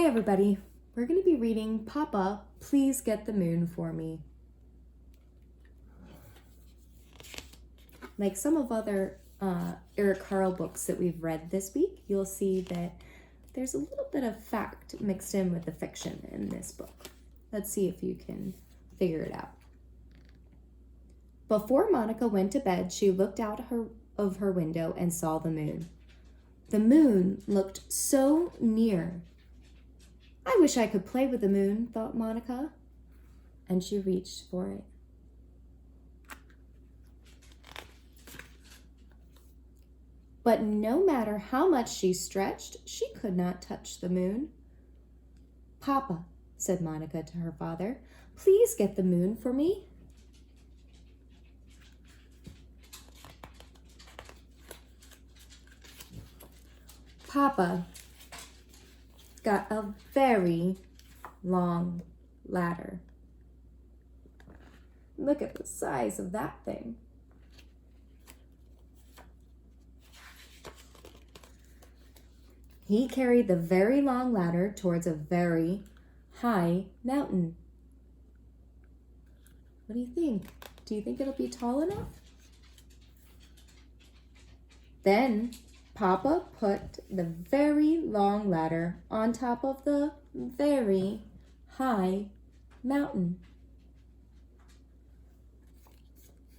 Hi everybody, we're going to be reading Papa, Please Get the Moon for Me. Like some of other Eric Carle books that we've read this week, you'll see that there's a little bit of fact mixed in with the fiction in this book. Let's see if you can figure it out. Before Monica went to bed, she looked out of her window and saw the moon. The moon looked so near. I wish I could play with the moon, thought Monica, and she reached for it. But no matter how much she stretched, she could not touch the moon. Papa, said Monica to her father, please get the moon for me. Papa got a very long ladder. Look at the size of that thing. He carried the very long ladder towards a very high mountain. What do you think? Do you think it'll be tall enough? Then Papa put the very long ladder on top of the very high mountain.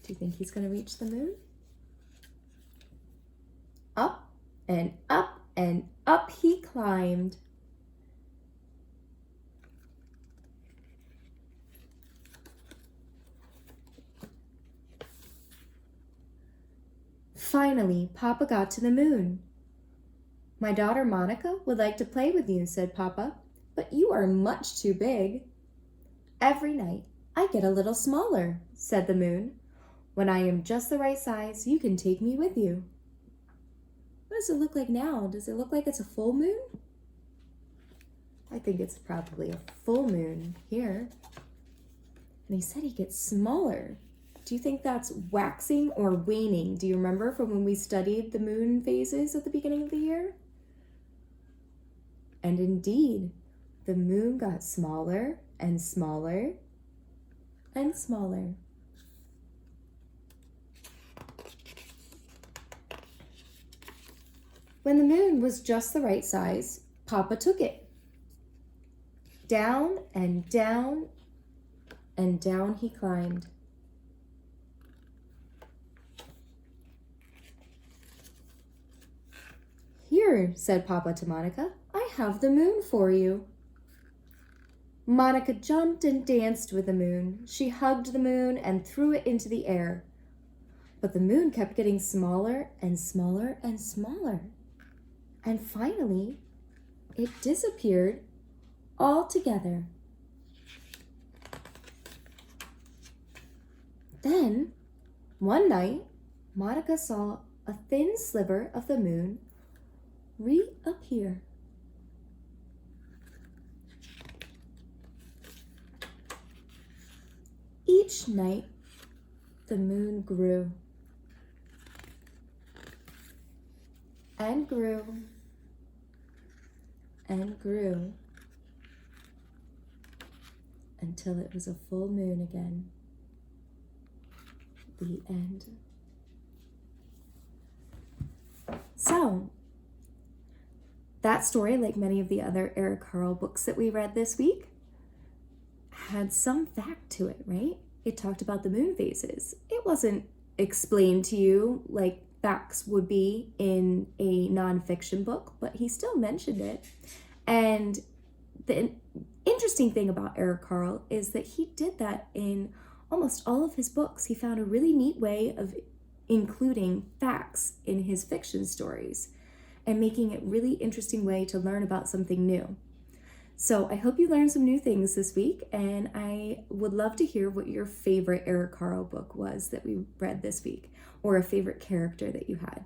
Do you think he's going to reach the moon? Up and up and up he climbed. Finally, Papa got to the moon. My daughter Monica would like to play with you, said Papa, but you are much too big. Every night I get a little smaller, said the moon. When I am just the right size, you can take me with you. What does it look like now? Does it look like it's a full moon? I think it's probably a full moon here. And he said he gets smaller. Do you think that's waxing or waning? Do you remember from when we studied the moon phases at the beginning of the year? And indeed, the moon got smaller and smaller and smaller. When the moon was just the right size, Papa took it. Down and down and down he climbed. Here, said Papa to Monica, I have the moon for you. Monica jumped and danced with the moon. She hugged the moon and threw it into the air. But the moon kept getting smaller and smaller and smaller. And finally, it disappeared altogether. Then, one night, Monica saw a thin sliver of the moon reappear. Each night, the moon grew and grew and grew until it was a full moon again. The end. So, that story, like many of the other Eric Carle books that we read this week, had some fact to it, right? It talked about the moon phases. It wasn't explained to you like facts would be in a nonfiction book, but he still mentioned it. And the interesting thing about Eric Carle is that he did that in almost all of his books. He found a really neat way of including facts in his fiction stories and making it really interesting way to learn about something new. So I hope you learned some new things this week, and I would love to hear what your favorite Eric Carle book was that we read this week, or a favorite character that you had.